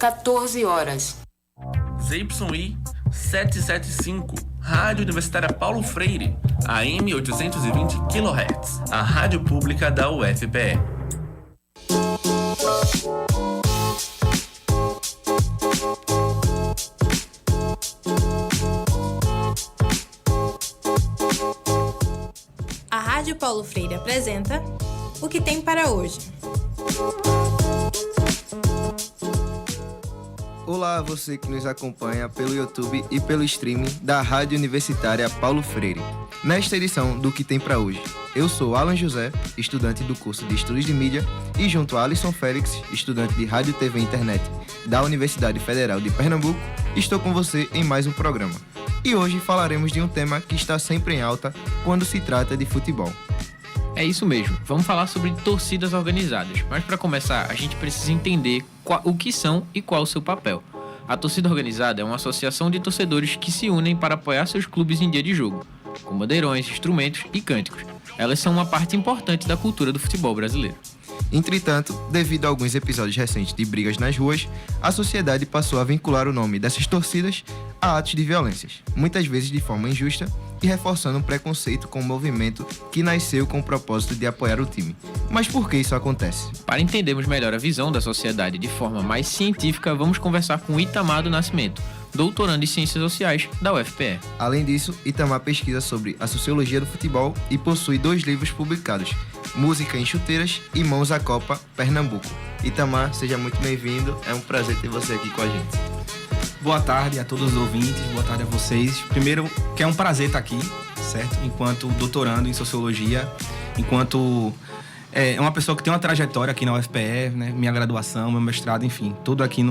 14 horas. ZYI 775, Rádio Universitária Paulo Freire, AM 820 kHz, a rádio pública da UFPE. A Rádio Paulo Freire apresenta O que tem para hoje. Olá, você que nos acompanha pelo YouTube e pelo streaming da Rádio Universitária Paulo Freire. Nesta edição do Que Tem Pra Hoje, eu sou Alan José, estudante do curso de Estudos de Mídia, e junto a Alisson Félix, estudante de Rádio, TV e Internet da Universidade Federal de Pernambuco, estou com você em mais um programa. E hoje falaremos de um tema que está sempre em alta quando se trata de futebol. É isso mesmo, vamos falar sobre torcidas organizadas, mas para começar a gente precisa entender o que são e qual o seu papel. A torcida organizada é uma associação de torcedores que se unem para apoiar seus clubes em dia de jogo, com bandeirões, instrumentos e cânticos. Elas são uma parte importante da cultura do futebol brasileiro. Entretanto, devido a alguns episódios recentes de brigas nas ruas, a sociedade passou a vincular o nome dessas torcidas a atos de violências, muitas vezes de forma injusta e reforçando um preconceito com o movimento que nasceu com o propósito de apoiar o time. Mas por que isso acontece? Para entendermos melhor a visão da sociedade de forma mais científica, vamos conversar com Itamar do Nascimento, doutorando em Ciências Sociais da UFPE. Além disso, Itamar pesquisa sobre a sociologia do futebol e possui 2 livros publicados, Música em Chuteiras e Mãos à Copa, Pernambuco. Itamar, seja muito bem-vindo, é um prazer ter você aqui com a gente. Boa tarde a todos os ouvintes, boa tarde a vocês. Primeiro, que é um prazer estar aqui, certo? Enquanto doutorando em Sociologia, enquanto uma pessoa que tem uma trajetória aqui na UFPE, né? Minha graduação, meu mestrado, enfim, tudo aqui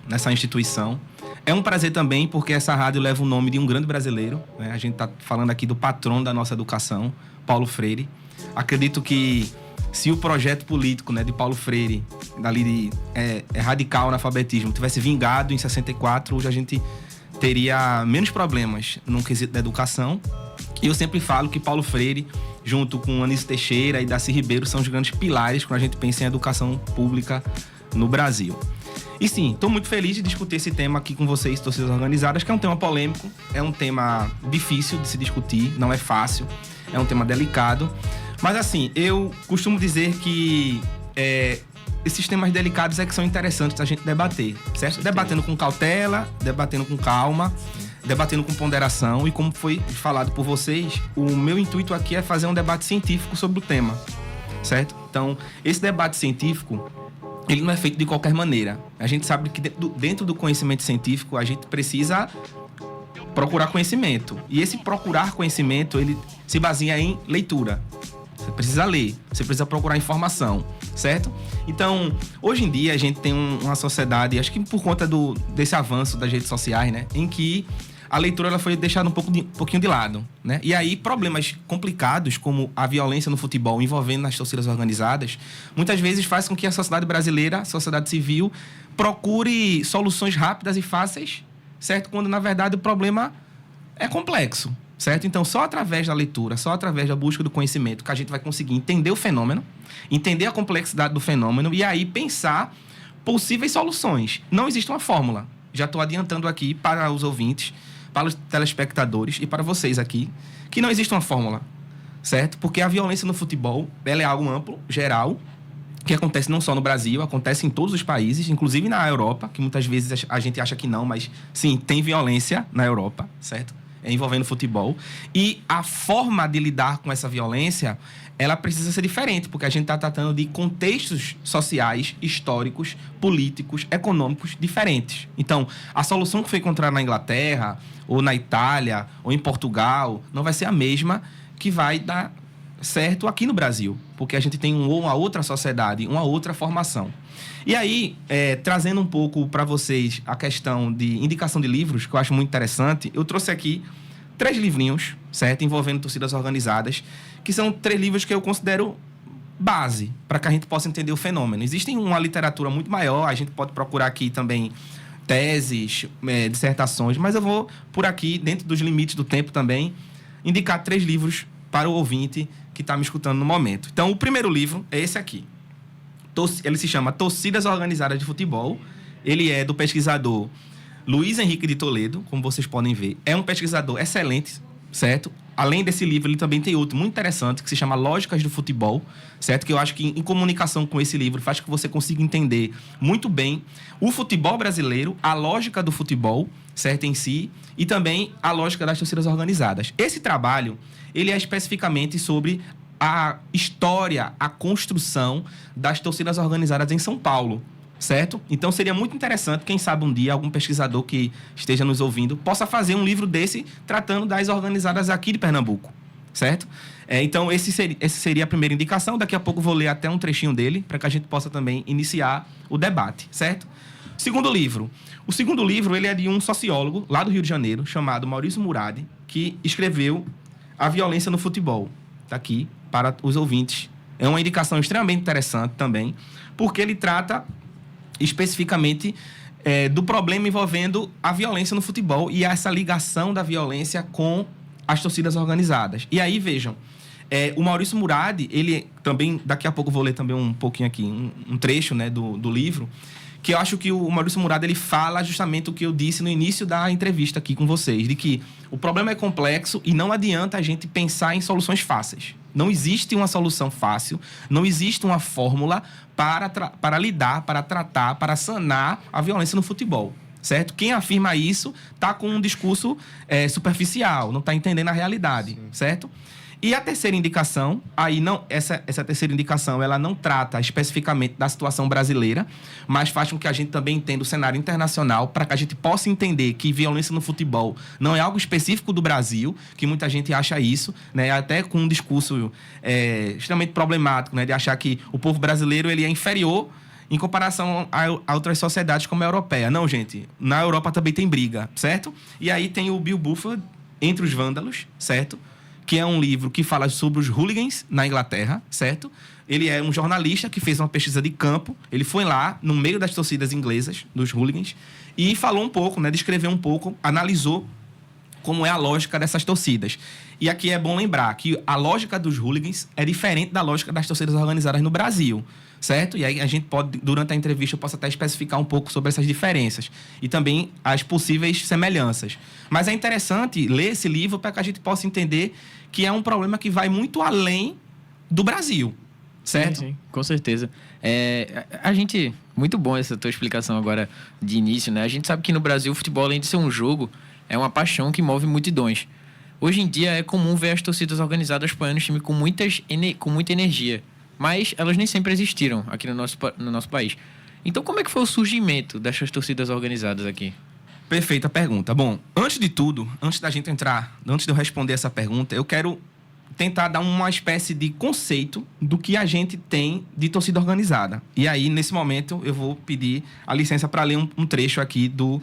nessa instituição. É um prazer também porque essa rádio leva o nome de um grande brasileiro, né? A gente está falando aqui do patrono da nossa educação, Paulo Freire. Acredito que se o projeto político, né, de Paulo Freire, dali radical analfabetismo, tivesse vingado em 64, hoje a gente teria menos problemas no quesito da educação. E eu sempre falo que Paulo Freire, junto com Anísio Teixeira e Darcy Ribeiro, são os grandes pilares quando a gente pensa em educação pública no Brasil. E sim, estou muito feliz de discutir esse tema aqui com vocês, torcidas organizadas, que é um tema polêmico, é um tema difícil de se discutir, não é fácil, é um tema delicado. Mas assim, eu costumo dizer que esses temas delicados é que são interessantes a gente debater, certo? Debatendo com cautela, debatendo com calma, debatendo com ponderação. E como foi falado por vocês, o meu intuito aqui é fazer um debate científico sobre o tema, certo? Então, esse debate científico, ele não é feito de qualquer maneira. A gente sabe que dentro do conhecimento científico, a gente precisa procurar conhecimento. E esse procurar conhecimento, ele se baseia em leitura. Você precisa ler, você precisa procurar informação, certo? Então, hoje em dia a gente tem uma sociedade, acho que por conta desse avanço das redes sociais, né? Em que a leitura ela foi deixada um pouquinho de lado, né? E aí problemas complicados como a violência no futebol envolvendo as torcidas organizadas, muitas vezes faz com que a sociedade brasileira, a sociedade civil, procure soluções rápidas e fáceis, certo? Quando na verdade o problema é complexo. Certo? Então, só através da leitura, só através da busca do conhecimento que a gente vai conseguir entender o fenômeno, entender a complexidade do fenômeno e aí pensar possíveis soluções. Não existe uma fórmula. Já estou adiantando aqui para os ouvintes, para os telespectadores e para vocês aqui, que não existe uma fórmula, certo? Porque a violência no futebol, ela é algo amplo, geral, que acontece não só no Brasil, acontece em todos os países, inclusive na Europa, que muitas vezes a gente acha que não, mas sim, tem violência na Europa, certo? Envolvendo futebol. E a forma de lidar com essa violência, ela precisa ser diferente, porque a gente está tratando de contextos sociais, históricos, políticos, econômicos diferentes. Então, a solução que foi encontrada na Inglaterra, ou na Itália, ou em Portugal, não vai ser a mesma que vai dar certo aqui no Brasil, porque a gente tem uma outra sociedade, uma outra formação. E aí, trazendo um pouco para vocês a questão de indicação de livros, que eu acho muito interessante, eu trouxe aqui 3 livrinhos, certo? Envolvendo torcidas organizadas, que são 3 livros que eu considero base para que a gente possa entender o fenômeno. Existe uma literatura muito maior, a gente pode procurar aqui também teses, dissertações, mas eu vou, por aqui, dentro dos limites do tempo também, indicar 3 livros para o ouvinte que está me escutando no momento. Então, o primeiro livro é esse aqui. Ele se chama Torcidas Organizadas de Futebol. ele é do pesquisador Luiz Henrique de Toledo, como vocês podem ver. É um pesquisador excelente, certo? Além desse livro, ele também tem outro muito interessante, que se chama Lógicas do Futebol, certo? Que eu acho que em comunicação com esse livro faz com que você consiga entender muito bem o futebol brasileiro, a lógica do futebol, certo, em si, e também a lógica das torcidas organizadas. Esse trabalho, ele é especificamente sobre a história, a construção das torcidas organizadas em São Paulo, certo? Então seria muito interessante, quem sabe um dia, algum pesquisador que esteja nos ouvindo possa fazer um livro desse tratando das organizadas aqui de Pernambuco, certo? Então esse seria a primeira indicação. Daqui a pouco vou ler até um trechinho dele para que a gente possa também iniciar o debate, certo? Segundo livro. O segundo livro, ele é de um sociólogo lá do Rio de Janeiro, chamado Maurício Murad, que escreveu A Violência no Futebol. Está aqui para os ouvintes. É uma indicação extremamente interessante também, porque ele trata especificamente do problema envolvendo a violência no futebol e essa ligação da violência com as torcidas organizadas. E aí, vejam, o Maurício Murad, ele também, daqui a pouco vou ler também um pouquinho aqui, um trecho, né, do livro, que eu acho que o Maurício Murad, ele fala justamente o que eu disse no início da entrevista aqui com vocês, de que o problema é complexo e não adianta a gente pensar em soluções fáceis. Não existe uma solução fácil, não existe uma fórmula para lidar, para tratar, para sanar a violência no futebol, certo? Quem afirma isso está com um discurso superficial, não está entendendo a realidade, certo? E a terceira indicação, essa terceira indicação, ela não trata especificamente da situação brasileira, mas faz com que a gente também entenda o cenário internacional, para que a gente possa entender que violência no futebol não é algo específico do Brasil, que muita gente acha isso, né? Até com um discurso extremamente problemático, né? De achar que o povo brasileiro ele é inferior em comparação a outras sociedades como a europeia. Não, gente, na Europa também tem briga, certo? E aí tem o Bill Buford, Entre os Vândalos, certo? Que é um livro que fala sobre os hooligans na Inglaterra, certo? Ele é um jornalista que fez uma pesquisa de campo. Ele foi lá, no meio das torcidas inglesas, dos hooligans, e falou um pouco, né? Descreveu um pouco, analisou como é a lógica dessas torcidas. E aqui é bom lembrar que a lógica dos hooligans é diferente da lógica das torcidas organizadas no Brasil, certo? E aí a gente pode, durante a entrevista, eu posso até especificar um pouco sobre essas diferenças e também as possíveis semelhanças. Mas é interessante ler esse livro para que a gente possa entender que é um problema que vai muito além do Brasil, certo? Sim, com certeza. A gente... Muito bom essa tua explicação agora de início, né? A gente sabe que no Brasil o futebol, além de ser um jogo, é uma paixão que move multidões. Hoje em dia é comum ver as torcidas organizadas apoiando o time com muita energia, mas elas nem sempre existiram aqui no nosso país. Então, como é que foi o surgimento dessas torcidas organizadas aqui? Perfeita pergunta. Bom, antes de tudo, antes de eu responder essa pergunta, eu quero tentar dar uma espécie de conceito do que a gente tem de torcida organizada. E aí, nesse momento, eu vou pedir a licença para ler um trecho aqui do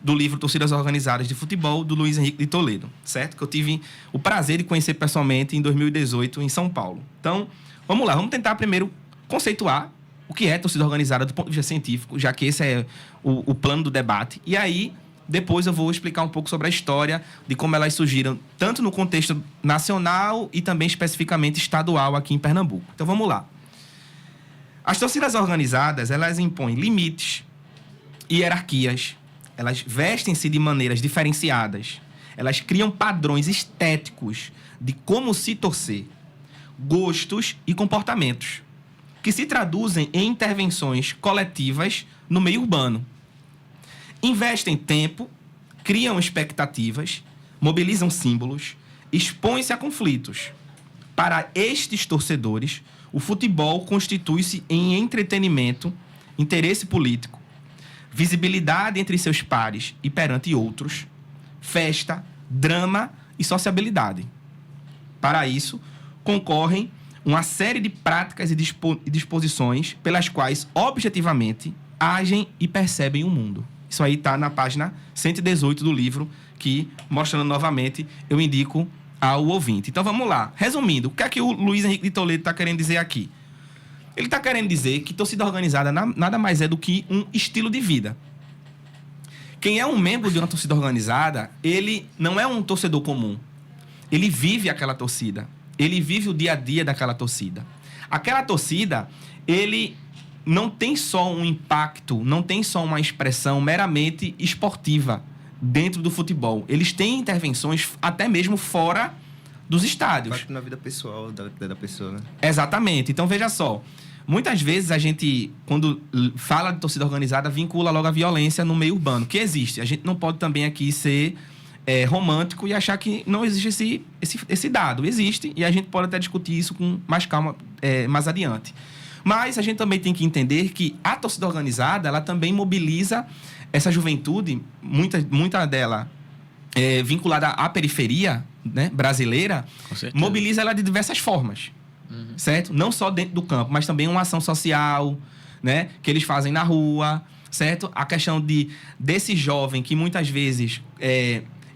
livro Torcidas Organizadas de Futebol, do Luiz Henrique de Toledo, certo? Que eu tive o prazer de conhecer pessoalmente em 2018, em São Paulo. Então, vamos lá, vamos tentar primeiro conceituar o que é torcida organizada do ponto de vista científico, já que esse é o plano do debate. E aí, depois eu vou explicar um pouco sobre a história de como elas surgiram, tanto no contexto nacional e também especificamente estadual aqui em Pernambuco. Então, vamos lá. As torcidas organizadas, elas impõem limites, hierarquias, elas vestem-se de maneiras diferenciadas, elas criam padrões estéticos de como se torcer, gostos e comportamentos, que se traduzem em intervenções coletivas no meio urbano. Investem tempo, criam expectativas, mobilizam símbolos, expõem-se a conflitos. Para estes torcedores, o futebol constitui-se em entretenimento, interesse político, visibilidade entre seus pares e perante outros, festa, drama e sociabilidade. Para isso, concorrem uma série de práticas e disposições pelas quais, objetivamente, agem e percebem o mundo. Isso aí está na página 118 do livro, que, mostrando novamente, eu indico ao ouvinte. Então, vamos lá. Resumindo, o que é que o Luiz Henrique de Toledo está querendo dizer aqui? Ele está querendo dizer que torcida organizada nada mais é do que um estilo de vida. Quem é um membro de uma torcida organizada, ele não é um torcedor comum. Ele vive aquela torcida. Ele vive o dia a dia daquela torcida. Aquela torcida, ele não tem só um impacto, não tem só uma expressão meramente esportiva dentro do futebol. Eles têm intervenções até mesmo fora dos estádios. Impacto na vida pessoal da pessoa, né? Exatamente. Então, veja só. Muitas vezes a gente, quando fala de torcida organizada, vincula logo a violência no meio urbano, que existe. A gente não pode também aqui ser romântico e achar que não existe esse dado. Existe, e a gente pode até discutir isso com mais calma mais adiante. Mas a gente também tem que entender que a torcida organizada, ela também mobiliza essa juventude, muita dela vinculada à periferia, né, brasileira, mobiliza ela de diversas formas. Certo? Não só dentro do campo, mas também uma ação social, né, que eles fazem na rua, certo? A questão desse jovem que muitas vezes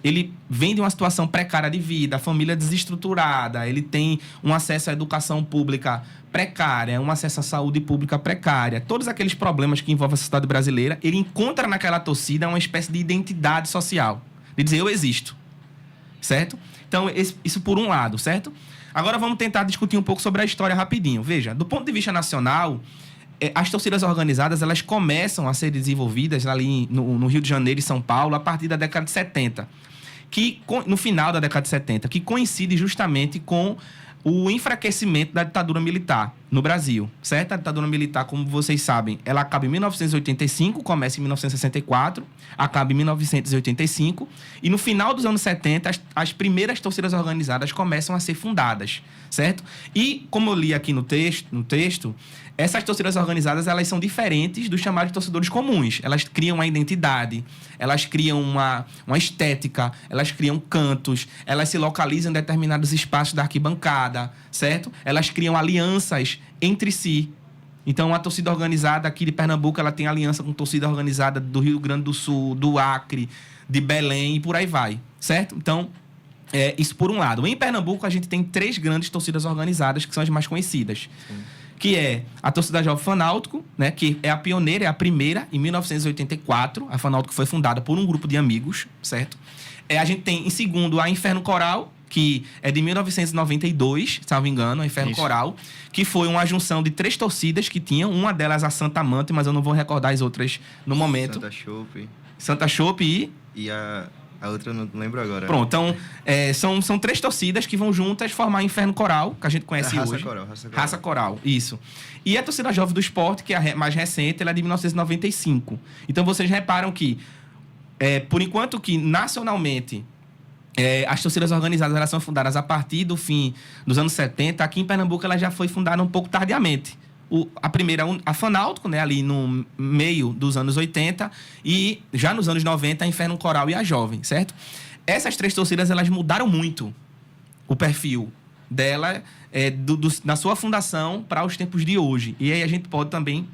ele vem de uma situação precária de vida, a família desestruturada, ele tem um acesso à educação pública precária, um acesso à saúde pública precária, todos aqueles problemas que envolvem a sociedade brasileira, ele encontra naquela torcida uma espécie de identidade social, de dizer eu existo, certo? Então, isso por um lado, certo? Agora vamos tentar discutir um pouco sobre a história rapidinho. Veja, do ponto de vista nacional, as torcidas organizadas elas começam a ser desenvolvidas ali no Rio de Janeiro e São Paulo a partir da década de 70, no final da década de 70, que coincide justamente com o enfraquecimento da ditadura militar no Brasil, certo? A ditadura militar, como vocês sabem, ela acaba em 1985, começa em 1964, acaba em 1985, e no final dos anos 70, as primeiras torcidas organizadas começam a ser fundadas, certo? E, como eu li aqui no texto, essas torcidas organizadas, elas são diferentes dos chamados torcedores comuns. Elas criam uma identidade, elas criam uma estética, elas criam cantos, elas se localizam em determinados espaços da arquibancada, certo? Elas criam alianças entre si. Então, a torcida organizada aqui de Pernambuco, ela tem aliança com torcida organizada do Rio Grande do Sul, do Acre, de Belém e por aí vai, certo? Então, isso por um lado. Em Pernambuco, a gente tem 3 grandes torcidas organizadas, que são as mais conhecidas. Sim. Que é a torcida Jovem Fanáutico, né, que é a pioneira, é a primeira, em 1984. A Fanáutico foi fundada por um grupo de amigos, certo? A gente tem, em segundo, a Inferno Coral, que é de 1992, se não me engano, a Inferno Coral, que foi uma junção de 3 torcidas que tinham, uma delas a Santa Amante, mas eu não vou recordar as outras no momento. Santa Chope e a outra eu não lembro agora. Pronto, então são 3 torcidas que vão juntas formar Inferno Coral, que a gente conhece hoje. Raça Coral, isso. E a torcida Jovem do Esporte, que é a mais recente, ela é de 1995. Então vocês reparam que, por enquanto que nacionalmente as torcidas organizadas elas são fundadas a partir do fim dos anos 70, aqui em Pernambuco ela já foi fundada um pouco tardiamente. A primeira, a Fanáutico, né, ali no meio dos anos 80, e já nos anos 90, a Inferno Coral e a Jovem, certo? Essas 3 torcidas, elas mudaram muito o perfil dela, na sua fundação para os tempos de hoje. E aí a gente pode também,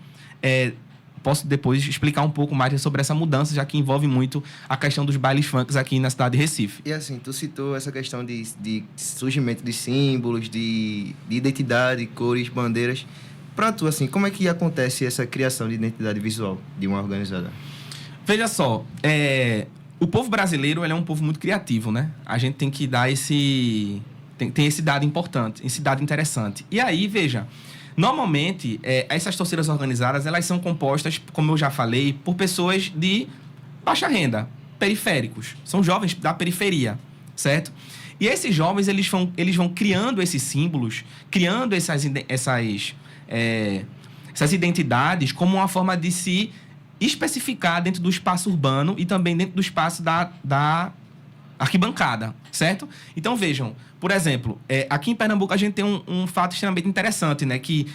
posso depois explicar um pouco mais sobre essa mudança, já que envolve muito a questão dos bailes funks aqui na cidade de Recife. E assim, tu citou essa questão de surgimento de símbolos, de identidade, cores, bandeiras. Pra tu, assim, como é que acontece essa criação de identidade visual de uma organizada? Veja só, o povo brasileiro ele é um povo muito criativo, né? A gente tem que dar tem esse dado importante, esse dado interessante. E aí, veja, normalmente, essas torcidas organizadas, elas são compostas, como eu já falei, por pessoas de baixa renda, periféricos. São jovens da periferia, certo? E esses jovens, eles vão criando esses símbolos, criando essas identidades como uma forma de se especificar dentro do espaço urbano e também dentro do espaço da arquibancada, certo? Então, vejam, por exemplo, aqui em Pernambuco a gente tem um fato extremamente interessante, né? Que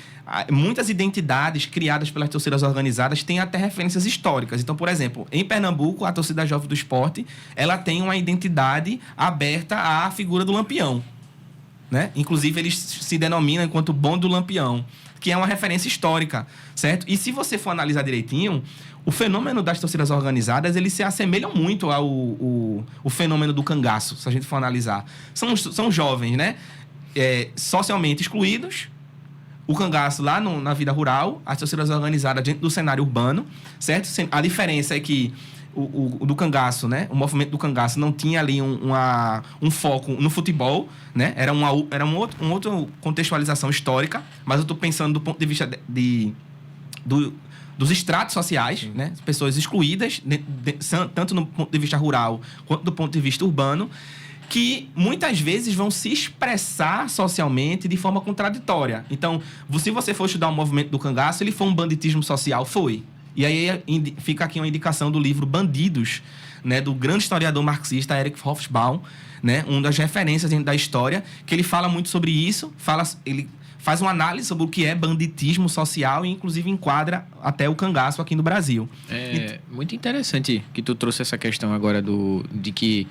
muitas identidades criadas pelas torcidas organizadas têm até referências históricas. Então, por exemplo, em Pernambuco, a torcida Jovem do Esporte, ela tem uma identidade aberta à figura do Lampião, né? Inclusive, eles se denominam enquanto Bonde do Lampião, que é uma referência histórica, certo? E se você for analisar direitinho, o fenômeno das torcidas organizadas, eles se assemelham muito o fenômeno do cangaço, se a gente for analisar. São jovens, né? Socialmente excluídos, o cangaço lá na vida rural, as torcidas organizadas dentro do cenário urbano, certo? A diferença é que o do cangaço, né? O movimento do cangaço não tinha ali um foco no futebol, né? Era uma outra contextualização histórica, mas eu estou pensando do ponto de vista dos estratos sociais, né? Pessoas excluídas, tanto no ponto de vista rural quanto do ponto de vista urbano, que muitas vezes vão se expressar socialmente de forma contraditória. Então, se você for estudar o movimento do cangaço, ele foi um banditismo social? Foi. E aí fica aqui uma indicação do livro Bandidos, né, do grande historiador marxista Erich Hobsbawm, né, uma das referências dentro da história, que ele fala muito sobre isso, ele faz uma análise sobre o que é banditismo social e, inclusive, enquadra até o cangaço aqui no Brasil. É muito interessante que tu trouxe essa questão agora de que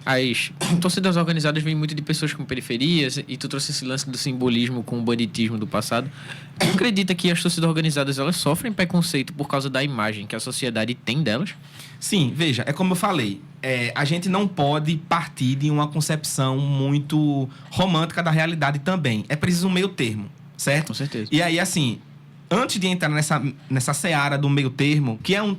as torcidas organizadas vêm muito de pessoas com periferias e tu trouxe esse lance do simbolismo com o banditismo do passado. Tu acredita que as torcidas organizadas elas sofrem preconceito por causa da imagem que a sociedade tem delas? Sim, veja, é como eu falei, a gente não pode partir de uma concepção muito romântica da realidade também. É preciso um meio termo, certo? Com certeza. E aí, assim, antes de entrar nessa seara do meio termo, que é um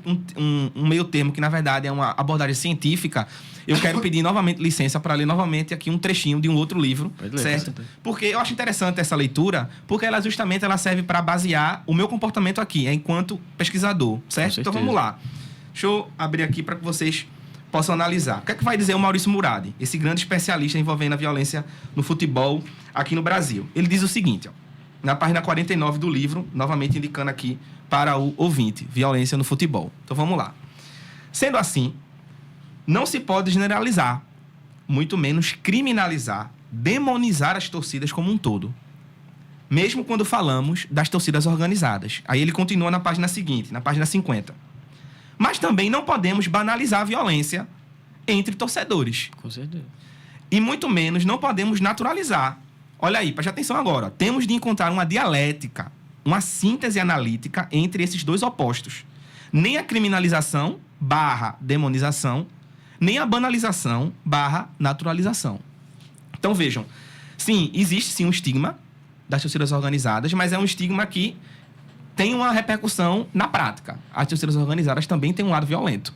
meio termo que, na verdade, é uma abordagem científica, eu quero pedir novamente licença para ler novamente aqui um trechinho de um outro livro, certo? Porque eu acho interessante essa leitura, porque ela justamente serve para basear o meu comportamento aqui, enquanto pesquisador, certo? Então vamos lá. Deixa eu abrir aqui para que vocês possam analisar. O que é que vai dizer o Maurício Murad, esse grande especialista envolvendo a violência no futebol aqui no Brasil? Ele diz o seguinte, ó, na página 49 do livro, novamente indicando aqui para o ouvinte, violência no futebol. Então vamos lá. Sendo assim, não se pode generalizar, muito menos criminalizar, demonizar as torcidas como um todo. Mesmo quando falamos das torcidas organizadas. Aí ele continua na página seguinte, na página 50. Mas também não podemos banalizar a violência entre torcedores. Com certeza. E muito menos não podemos naturalizar. Olha aí, preste atenção agora. Temos de encontrar uma dialética, uma síntese analítica entre esses dois opostos. Nem a criminalização / demonização, nem a banalização / naturalização. Então vejam, sim, existe sim um estigma das torcidas organizadas, mas é um estigma que tem uma repercussão na prática. As torcidas organizadas também têm um lado violento,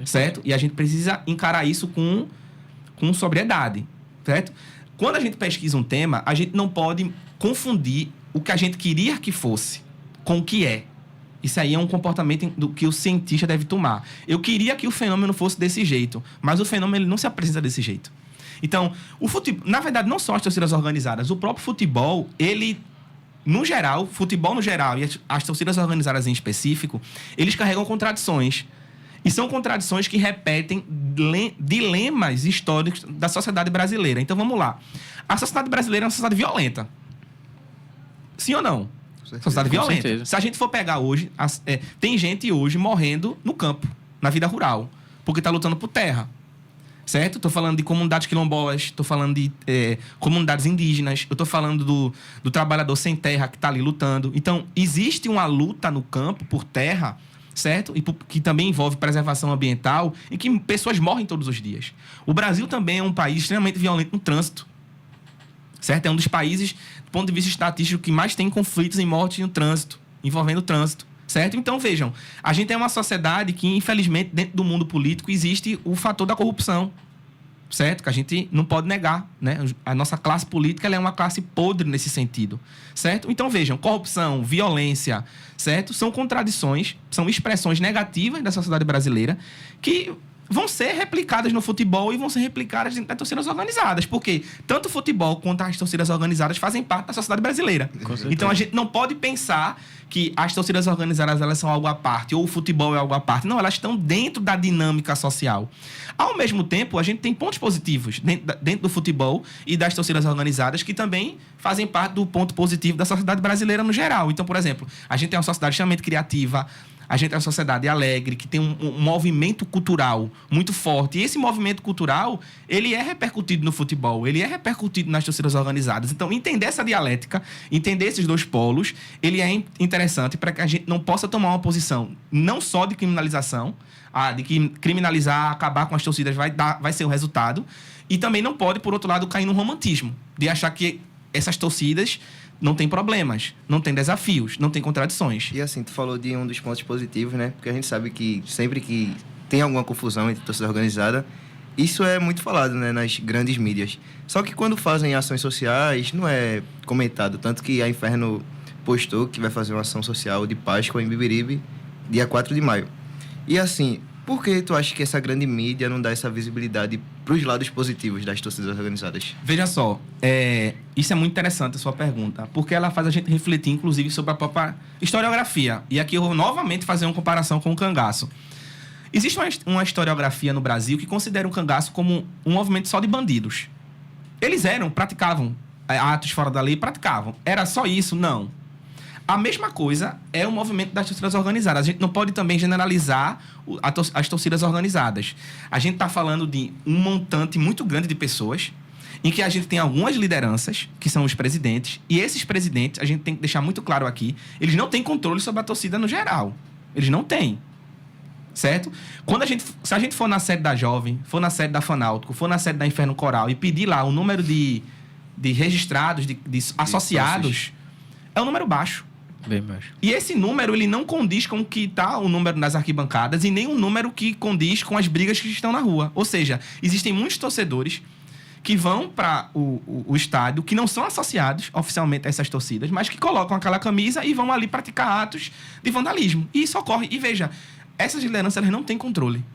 certo? E a gente precisa encarar isso com sobriedade, certo? Quando a gente pesquisa um tema, a gente não pode confundir o que a gente queria que fosse com o que é. Isso aí é um comportamento do que o cientista deve tomar. Eu queria que o fenômeno fosse desse jeito, mas o fenômeno ele não se apresenta desse jeito. Então, o futebol, na verdade, não só as torcidas organizadas, o próprio futebol, ele, no geral, futebol no geral e as torcidas organizadas em específico, eles carregam contradições. E são contradições que repetem dilemas históricos da sociedade brasileira. Então, vamos lá. A sociedade brasileira é uma sociedade violenta. Sim ou não? Sociedade violenta. Certeza. Se a gente for pegar hoje, tem gente hoje morrendo no campo, na vida rural, porque está lutando por terra. Certo? Estou falando de comunidades quilombolas, estou falando de comunidades indígenas, eu estou falando do trabalhador sem terra que está ali lutando. Então, existe uma luta no campo por terra, certo? E que também envolve preservação ambiental, em que pessoas morrem todos os dias. O Brasil também é um país extremamente violento no trânsito. Certo? É um dos países, do ponto de vista estatístico, que mais tem conflitos e mortes no trânsito, envolvendo o trânsito. Certo? Então, vejam, a gente é uma sociedade que, infelizmente, dentro do mundo político, existe o fator da corrupção. Certo? Que a gente não pode negar, né? A nossa classe política ela é uma classe podre nesse sentido. Certo? Então, vejam, corrupção, violência, certo? São contradições, são expressões negativas da sociedade brasileira que vão ser replicadas no futebol e vão ser replicadas nas torcidas organizadas. Porque tanto o futebol quanto as torcidas organizadas fazem parte da sociedade brasileira. Então, a gente não pode pensar que as torcidas organizadas elas são algo à parte, ou o futebol é algo à parte. Não, elas estão dentro da dinâmica social. Ao mesmo tempo, a gente tem pontos positivos dentro do futebol e das torcidas organizadas que também fazem parte do ponto positivo da sociedade brasileira no geral. Então, por exemplo, a gente tem uma sociedade extremamente criativa, a gente é uma sociedade alegre, que tem um movimento cultural muito forte. E esse movimento cultural, ele é repercutido no futebol, ele é repercutido nas torcidas organizadas. Então, entender essa dialética, entender esses dois polos, ele é interessante para que a gente não possa tomar uma posição não só de criminalização, de que criminalizar, acabar com as torcidas vai ser o resultado, e também não pode, por outro lado, cair no romantismo, de achar que essas torcidas não tem problemas, não tem desafios, não tem contradições. E assim, tu falou de um dos pontos positivos, né? Porque a gente sabe que sempre que tem alguma confusão entre torcida organizada, isso é muito falado, né, nas grandes mídias. Só que quando fazem ações sociais, não é comentado. Tanto que a Inferno postou que vai fazer uma ação social de Páscoa em Bibiribe, dia 4 de maio. E assim, por que tu acha que essa grande mídia não dá essa visibilidade para os lados positivos das torcidas organizadas? Veja só, isso é muito interessante a sua pergunta, porque ela faz a gente refletir, inclusive, sobre a própria historiografia. E aqui eu vou novamente fazer uma comparação com o cangaço. Existe uma historiografia no Brasil que considera o cangaço como um movimento só de bandidos. Eles praticavam atos fora da lei, praticavam. Era só isso? Não. A mesma coisa é o movimento das torcidas organizadas. A gente não pode também generalizar as torcidas organizadas. A gente está falando de um montante muito grande de pessoas, em que a gente tem algumas lideranças, que são os presidentes, e esses presidentes, a gente tem que deixar muito claro aqui, eles não têm controle sobre a torcida no geral. Eles não têm. Certo? Se a gente for na sede da Jovem, for na sede da Fanáutico, for na sede da Inferno Coral e pedir lá o número de registrados, de associados, é um número baixo. Bem baixo. E esse número, ele não condiz com o que está o número nas arquibancadas e nem um número que condiz com as brigas que estão na rua. Ou seja, existem muitos torcedores que vão para o estádio, que não são associados oficialmente a essas torcidas, mas que colocam aquela camisa e vão ali praticar atos de vandalismo. E isso ocorre. E veja, essas lideranças, elas não têm controle.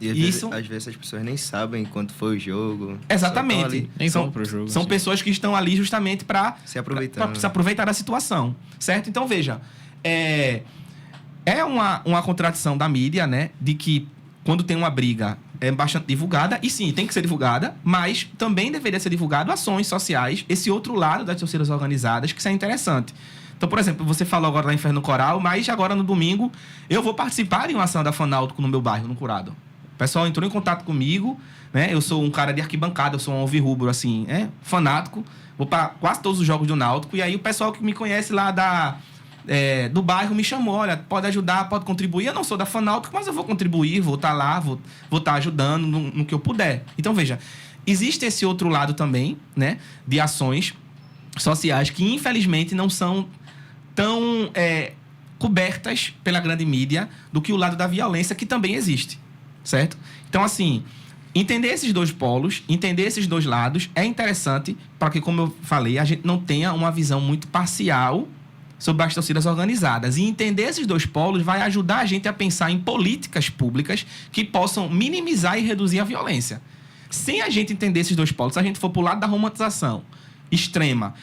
E às vezes as pessoas nem sabem quanto foi o jogo. Exatamente. Nem vão pro jogo. São pessoas que estão ali justamente para se aproveitar da situação, certo? Então, veja, é uma contradição da mídia, né? De que quando tem uma briga é bastante divulgada, e sim, tem que ser divulgada, mas também deveria ser divulgado ações sociais, esse outro lado das torcidas organizadas, que isso é interessante. Então, por exemplo, você falou agora da Inferno Coral, mas agora no domingo eu vou participar de uma ação da Fanáutico no meu bairro, no Curado. O pessoal entrou em contato comigo, né? Eu sou um cara de arquibancada, eu sou um alvirrubro, assim, fanático. Vou para quase todos os jogos do Náutico. E aí o pessoal que me conhece lá do bairro me chamou, olha, pode ajudar, pode contribuir. Eu não sou da Fanáutico, mas eu vou contribuir, vou estar lá, vou estar ajudando no que eu puder. Então, veja, existe esse outro lado também, né? De ações sociais que, infelizmente, não são tão cobertas pela grande mídia do que o lado da violência, que também existe. Certo? Então, assim, entender esses dois polos, entender esses dois lados é interessante para que, como eu falei, a gente não tenha uma visão muito parcial sobre as torcidas organizadas. E entender esses dois polos vai ajudar a gente a pensar em políticas públicas que possam minimizar e reduzir a violência. Sem a gente entender esses dois polos, se a gente for para o lado da romantização extrema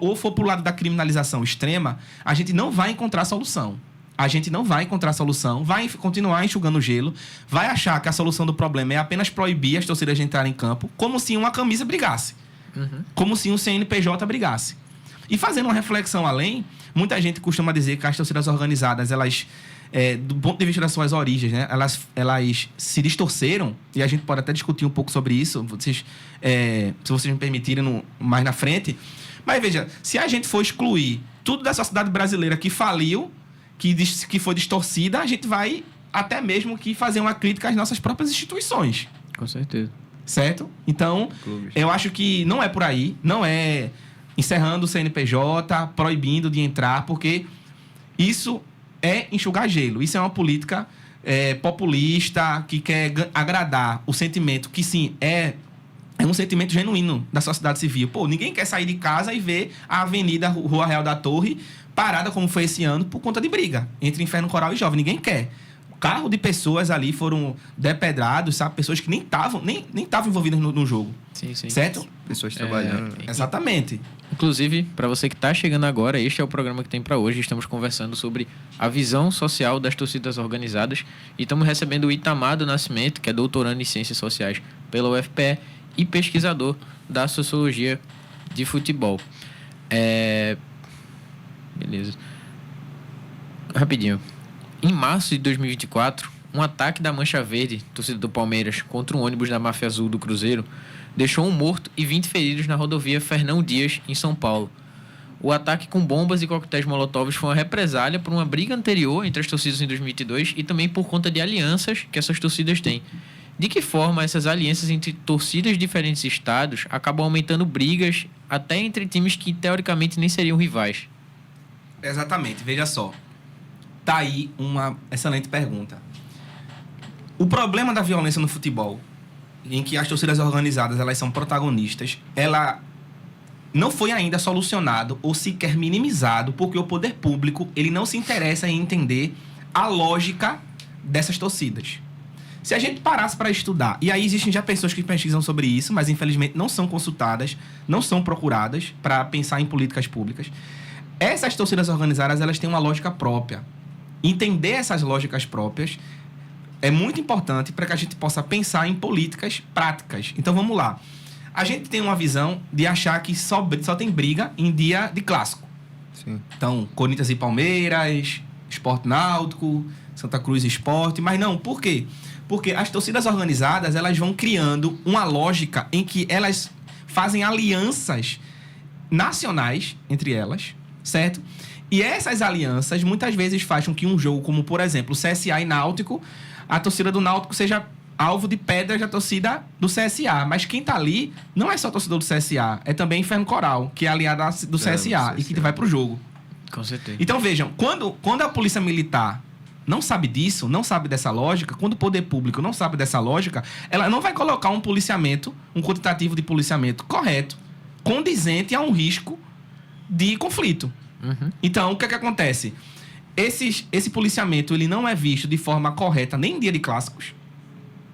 ou for para o lado da criminalização extrema, a gente não vai encontrar solução. A gente não vai encontrar solução, vai continuar enxugando gelo, vai achar que a solução do problema é apenas proibir as torcidas de entrarem em campo, como se uma camisa brigasse. Como se um CNPJ brigasse. E fazendo uma reflexão além, muita gente costuma dizer que as torcidas organizadas, elas, do ponto de vista das suas origens, né, elas se distorceram, e a gente pode até discutir um pouco sobre isso, se vocês me permitirem mais na frente. Mas veja, se a gente for excluir tudo da sociedade brasileira que faliu, que foi distorcida, a gente vai até mesmo que fazer uma crítica às nossas próprias instituições. Com certeza. Certo? Então, eu acho que não é por aí, não é encerrando o CNPJ, proibindo de entrar, porque isso é enxugar gelo. Isso é uma política populista, que quer agradar o sentimento que, sim, é um sentimento genuíno da sociedade civil. Pô, ninguém quer sair de casa e ver a Avenida Rua Real da Torre parada, como foi esse ano, por conta de briga entre Inferno Coral e Jovem. Ninguém quer. O carro de pessoas ali foram depedrados, sabe? Pessoas que nem estavam envolvidas no jogo. Sim, sim. Certo? Pessoas trabalhando. Exatamente. Inclusive, para você que está chegando agora, este é o programa que tem para hoje. Estamos conversando sobre a visão social das torcidas organizadas e estamos recebendo o Itamar do Nascimento, que é doutorando em Ciências Sociais pela UFPE e pesquisador da Sociologia de Futebol. Beleza. Rapidinho. Em março de 2024, um ataque da Mancha Verde, torcida do Palmeiras, contra um ônibus da Máfia Azul do Cruzeiro, deixou um morto e 20 feridos na rodovia Fernão Dias, em São Paulo. O ataque com bombas e coquetéis molotovs foi uma represália por uma briga anterior entre as torcidas em 2022 e também por conta de alianças que essas torcidas têm. De que forma essas alianças entre torcidas de diferentes estados acabam aumentando brigas até entre times que teoricamente nem seriam rivais? Exatamente, veja só. Tá aí uma excelente pergunta. O problema da violência no futebol, em que as torcidas organizadas elas são protagonistas, ela não foi ainda solucionado ou sequer minimizado, porque o poder público ele não se interessa em entender a lógica dessas torcidas. Se a gente parasse para estudar, e aí existem já pessoas que pesquisam sobre isso, mas infelizmente não são consultadas, não são procuradas para pensar em políticas públicas. Essas torcidas organizadas, elas têm uma lógica própria. Entender essas lógicas próprias é muito importante para que a gente possa pensar em políticas práticas. Então vamos lá. A gente tem uma visão de achar que só tem briga em dia de clássico. Sim. Então, Corinthians e Palmeiras, Sport Náutico, Santa Cruz e Sport. Mas não, por quê? Porque as torcidas organizadas, elas vão criando uma lógica em que elas fazem alianças nacionais entre elas, certo? E essas alianças muitas vezes fazem com que um jogo, como por exemplo, CSA e Náutico, a torcida do Náutico seja alvo de pedras da torcida do CSA. Mas quem tá ali não é só torcedor do CSA, é também Inferno Coral, que é aliado do CSA e que vai pro jogo. Com certeza. Então vejam, quando a polícia militar não sabe disso, não sabe dessa lógica, quando o poder público não sabe dessa lógica, ela não vai colocar um policiamento, um quantitativo de policiamento correto, condizente a um risco de conflito. Uhum. Então, o que é que acontece? Esse policiamento ele não é visto de forma correta nem em dia de clássicos,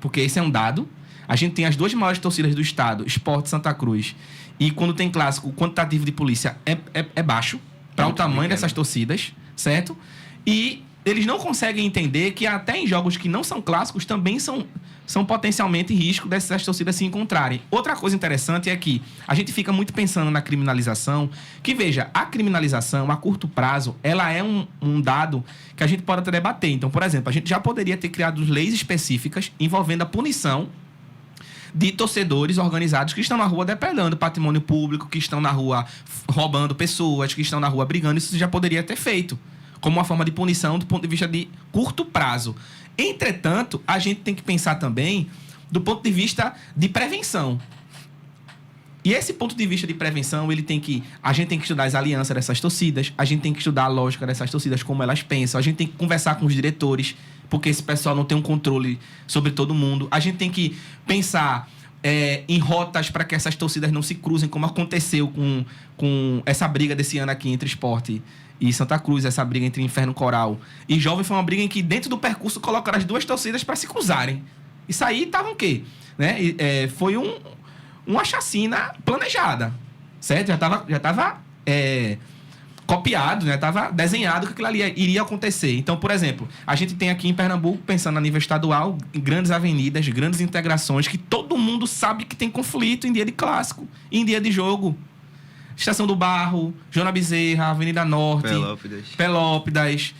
porque esse é um dado. A gente tem as duas maiores torcidas do estado, Sport e Santa Cruz, e quando tem clássico, o quantitativo de polícia é baixo para o tamanho dessas torcidas, certo? E eles não conseguem entender que até em jogos que não são clássicos também são potencialmente risco dessas torcidas se encontrarem. Outra coisa interessante é que a gente fica muito pensando na criminalização, que veja, a criminalização a curto prazo, ela é um dado que a gente pode até debater. Então, por exemplo, a gente já poderia ter criado leis específicas envolvendo a punição de torcedores organizados que estão na rua depredando patrimônio público, que estão na rua roubando pessoas, que estão na rua brigando. Isso já poderia ter feito como uma forma de punição do ponto de vista de curto prazo. Entretanto, a gente tem que pensar também do ponto de vista de prevenção. E esse ponto de vista de prevenção, a gente tem que estudar as alianças dessas torcidas, a gente tem que estudar a lógica dessas torcidas, como elas pensam, a gente tem que conversar com os diretores, porque esse pessoal não tem um controle sobre todo mundo. A gente tem que pensar em rotas para que essas torcidas não se cruzem, como aconteceu com essa briga desse ano aqui entre Sport e Santa Cruz, essa briga entre Inferno Coral e Jovem. Foi uma briga em que dentro do percurso colocaram as duas torcidas para se cruzarem. Isso aí tava o quê? Né? Foi uma chacina planejada, certo? Já tava copiado, né? Tava desenhado que aquilo ali iria acontecer. Então, por exemplo, a gente tem aqui em Pernambuco, pensando a nível estadual, grandes avenidas, grandes integrações, que todo mundo sabe que tem conflito em dia de clássico, em dia de jogo. Estação do Barro, Joana Bezerra, Avenida Norte, Pelópidas,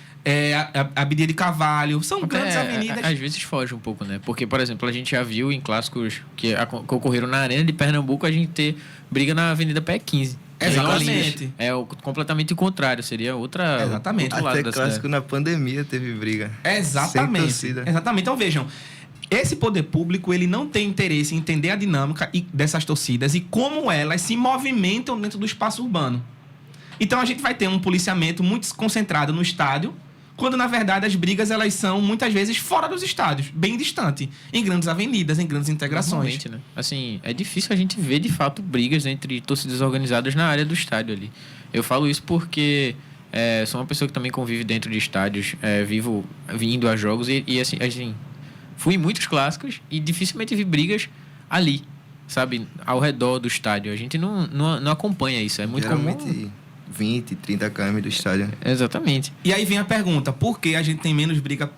a Abidia de Cavalho. São grandes avenidas. Às vezes foge um pouco, né? Porque, por exemplo, a gente já viu em clássicos que ocorreram na Arena de Pernambuco, a gente ter briga na Avenida Pé 15. Exatamente. Completamente o contrário, seria outra. Exatamente. Outro lado Até da clássico cidade. na pandemia teve briga. Exatamente. Sem torcida. Exatamente. Então vejam, esse poder público ele não tem interesse em entender a dinâmica dessas torcidas e como elas se movimentam dentro do espaço urbano. Então a gente vai ter um policiamento muito concentrado no estádio, quando na verdade as brigas elas são muitas vezes fora dos estádios, bem distante, em grandes avenidas, em grandes integrações. Normalmente, né? Assim, é difícil a gente ver de fato brigas entre torcidas organizadas na área do estádio ali. Eu falo isso porque sou uma pessoa que também convive dentro de estádios, vindo a jogos e assim, fui em muitos clássicos e dificilmente vi brigas ali, sabe? Ao redor do estádio. A gente não acompanha isso. É muito Geralmente, comum. 20, 30 km do estádio. Exatamente. E aí vem a pergunta, por que a gente tem menos briga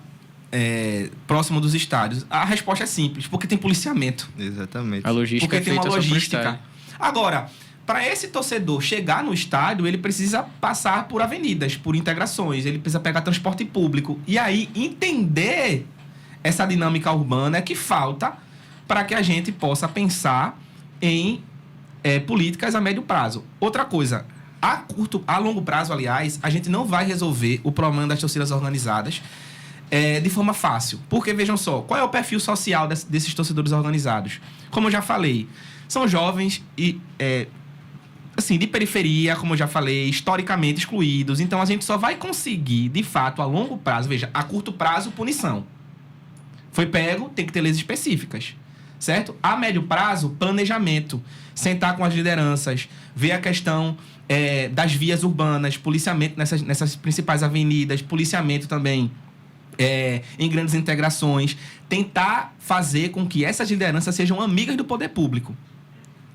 próximo dos estádios? A resposta é simples, porque tem policiamento. Exatamente. A logística Porque é tem feita uma só pro logística. estádio. Agora, para esse torcedor chegar no estádio, ele precisa passar por avenidas, por integrações, ele precisa pegar transporte público. E aí, entender essa dinâmica urbana é que falta para que a gente possa pensar em políticas a médio prazo. Outra coisa, a longo prazo, aliás, a gente não vai resolver o problema das torcidas organizadas de forma fácil. Porque, vejam só, qual é o perfil social desses torcedores organizados? Como eu já falei, são jovens e assim, de periferia, como eu já falei, historicamente excluídos. Então, a gente só vai conseguir, de fato, a longo prazo, veja, a curto prazo, punição. Foi pego, tem que ter leis específicas, certo? A médio prazo, planejamento. Sentar com as lideranças, ver a questão das vias urbanas, policiamento nessas principais avenidas, policiamento também em grandes integrações. Tentar fazer com que essas lideranças sejam amigas do poder público.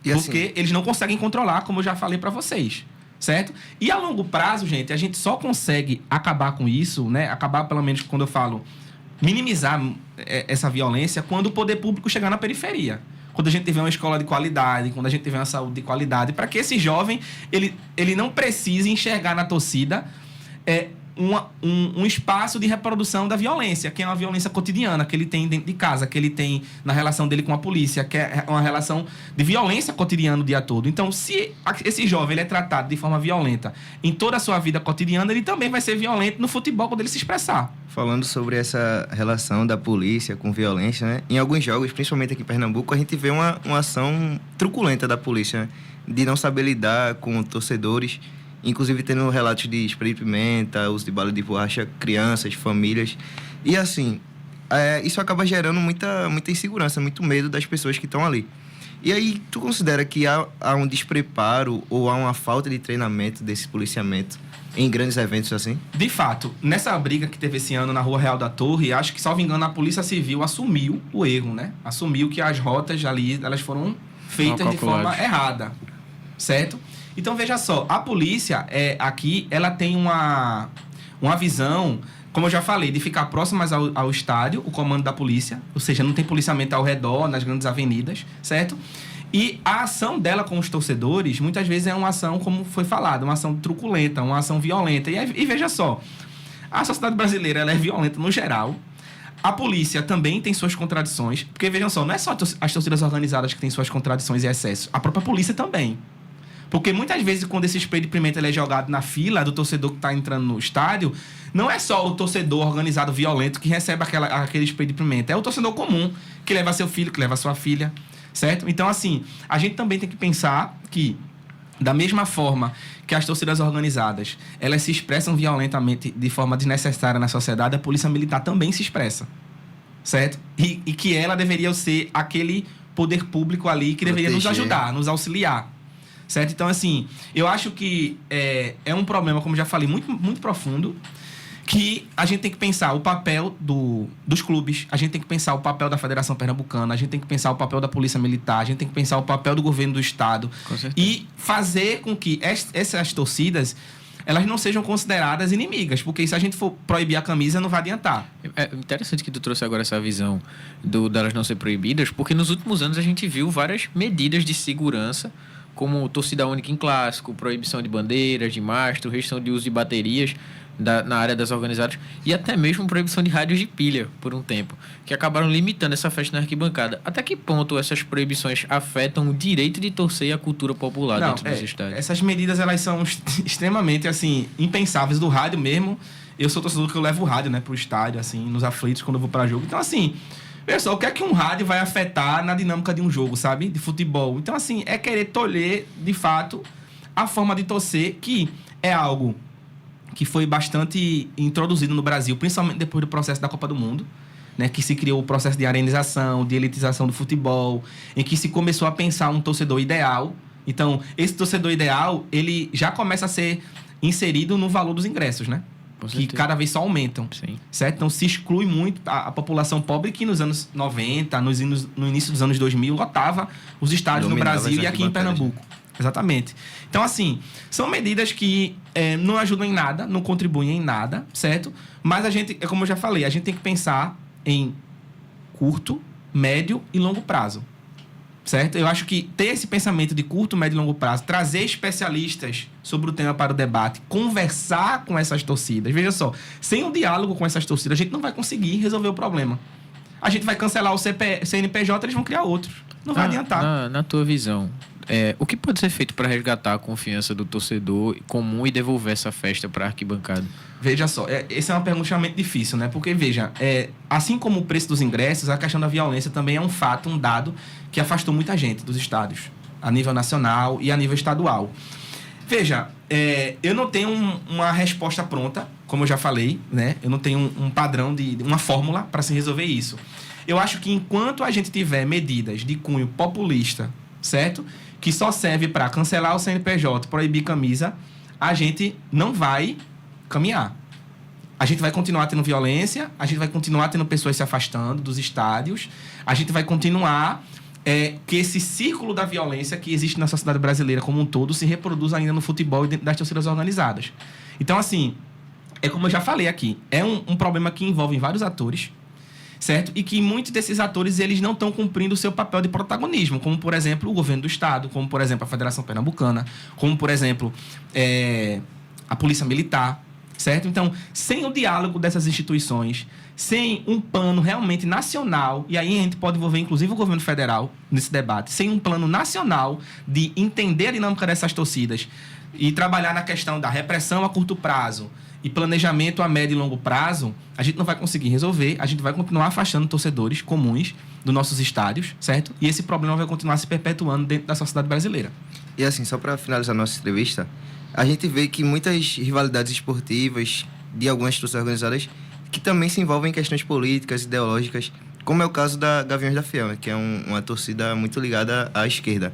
E assim, Porque eles não conseguem controlar, como eu já falei para vocês. Certo? E a longo prazo, gente, a gente só consegue acabar com isso, né? Acabar, pelo menos, quando eu falo minimizar essa violência, quando o poder público chegar na periferia. Quando a gente tiver uma escola de qualidade, quando a gente tiver uma saúde de qualidade, para que esse jovem ele não precise enxergar na torcida um espaço de reprodução da violência, que é uma violência cotidiana que ele tem dentro de casa, que ele tem na relação dele com a polícia, que é uma relação de violência cotidiana o dia todo. Então, se esse jovem ele é tratado de forma violenta em toda a sua vida cotidiana, ele também vai ser violento no futebol quando ele se expressar. falando sobre essa relação da polícia com violência, né? Em alguns jogos, principalmente aqui em Pernambuco, a gente vê uma ação truculenta da polícia, né? De não saber lidar com torcedores, inclusive tendo relatos de spray de pimenta, uso de bala de borracha, crianças, famílias. E assim, isso acaba gerando muita insegurança, muito medo das pessoas que estão ali. E aí, tu considera que há um despreparo ou há uma falta de treinamento desse policiamento em grandes eventos assim? De fato, nessa briga que teve esse ano na Rua Real da Torre, acho que, salvo engano, a Polícia Civil assumiu o erro, né? Assumiu que as rotas ali, elas foram feitas de forma errada, certo? Então, veja só, a polícia aqui, ela tem uma visão, como eu já falei, de ficar próximas ao estádio, o comando da polícia, ou seja, não tem policiamento ao redor, nas grandes avenidas, certo? E a ação dela com os torcedores, muitas vezes é uma ação, como foi falado, uma ação truculenta, uma ação violenta. E veja só, a sociedade brasileira ela é violenta no geral. A polícia também tem suas contradições, porque vejam só, não é só as torcidas organizadas que têm suas contradições e excessos, a própria polícia também. Porque muitas vezes, quando esse spray de pimenta ele é jogado na fila do torcedor que está entrando no estádio, não é só o torcedor organizado violento que recebe aquele spray de pimenta. É o torcedor comum, que leva seu filho, que leva sua filha, certo? Então, assim, a gente também tem que pensar que, da mesma forma que as torcidas organizadas, elas se expressam violentamente de forma desnecessária na sociedade, a polícia militar também se expressa, certo? E que ela deveria ser aquele poder público ali que deveria nos ajudar, nos auxiliar. Certo? Então, assim, eu acho que é um problema, como já falei, muito, muito profundo, que a gente tem que pensar o papel dos clubes, a gente tem que pensar o papel da Federação Pernambucana, a gente tem que pensar o papel da Polícia Militar, a gente tem que pensar o papel do governo do Estado e fazer com que essas torcidas elas não sejam consideradas inimigas, porque se a gente for proibir a camisa, não vai adiantar. É interessante que tu trouxe agora essa visão delas não ser proibidas, porque nos últimos anos a gente viu várias medidas de segurança, como torcida única em clássico, proibição de bandeiras, de mastro, restrição de uso de baterias na área das organizadas e até mesmo proibição de rádios de pilha por um tempo, que acabaram limitando essa festa na arquibancada. Até que ponto essas proibições afetam o direito de torcer e a cultura popular dentro dos estádios? Essas medidas elas são extremamente assim, impensáveis. Do rádio mesmo, eu sou torcedor que eu levo o rádio, né, pro estádio, assim, nos aflitos quando eu vou para jogo. Então, assim, pessoal, o que é que um rádio vai afetar na dinâmica de um jogo, sabe? De futebol. Então, assim, é querer tolher, de fato, a forma de torcer, que é algo que foi bastante introduzido no Brasil, principalmente depois do processo da Copa do Mundo, né? Que se criou o processo de arenização, de elitização do futebol, em que se começou a pensar um torcedor ideal. Então, esse torcedor ideal, ele já começa a ser inserido no valor dos ingressos, né? Que cada vez só aumentam. Sim. Certo? Então, se exclui muito a população pobre que nos anos 90, no início dos anos 2000, lotava os estádios no Brasil e aqui em Pernambuco. Exatamente. Então, assim, são medidas que não ajudam em nada, não contribuem em nada, certo? Mas a gente, como eu já falei, a gente tem que pensar em curto, médio e longo prazo. Certo? Eu acho que ter esse pensamento de curto, médio e longo prazo, trazer especialistas sobre o tema para o debate, conversar com essas torcidas. Veja só, sem um diálogo com essas torcidas, a gente não vai conseguir resolver o problema. A gente vai cancelar o CNPJ, eles vão criar outros. Não vai adiantar. Na tua visão, o que pode ser feito para resgatar a confiança do torcedor comum e devolver essa festa para a arquibancada? Veja só, essa é uma pergunta extremamente difícil, né? Porque, veja, assim como o preço dos ingressos, a questão da violência também é um fato, um dado que afastou muita gente dos estádios, a nível nacional e a nível estadual. Veja, eu não tenho uma resposta pronta, como eu já falei, né? Eu não tenho um padrão, uma fórmula para se resolver isso. Eu acho que enquanto a gente tiver medidas de cunho populista, certo? Que só serve para cancelar o CNPJ, proibir camisa, a gente não vai caminhar. A gente vai continuar tendo violência, a gente vai continuar tendo pessoas se afastando dos estádios, a gente vai continuar que esse círculo da violência que existe na sociedade brasileira como um todo se reproduz ainda no futebol e dentro das torcidas organizadas. Então, assim, é como eu já falei aqui, é um problema que envolve vários atores, certo? E que muitos desses atores, eles não estão cumprindo o seu papel de protagonismo, como, por exemplo, o governo do estado, como, por exemplo, a Federação Pernambucana, como, por exemplo, a Polícia Militar, certo? Então, sem o diálogo dessas instituições, sem um plano realmente nacional, e aí a gente pode envolver inclusive o governo federal nesse debate, sem um plano nacional de entender a dinâmica dessas torcidas e trabalhar na questão da repressão a curto prazo e planejamento a médio e longo prazo, a gente não vai conseguir resolver, a gente vai continuar afastando torcedores comuns dos nossos estádios, certo? E esse problema vai continuar se perpetuando dentro da sociedade brasileira. E assim, só para finalizar nossa entrevista, a gente vê que muitas rivalidades esportivas de algumas torcidas organizadas que também se envolvem em questões políticas, ideológicas, como é o caso da Gaviões da Fiel, né, que é uma torcida muito ligada à esquerda.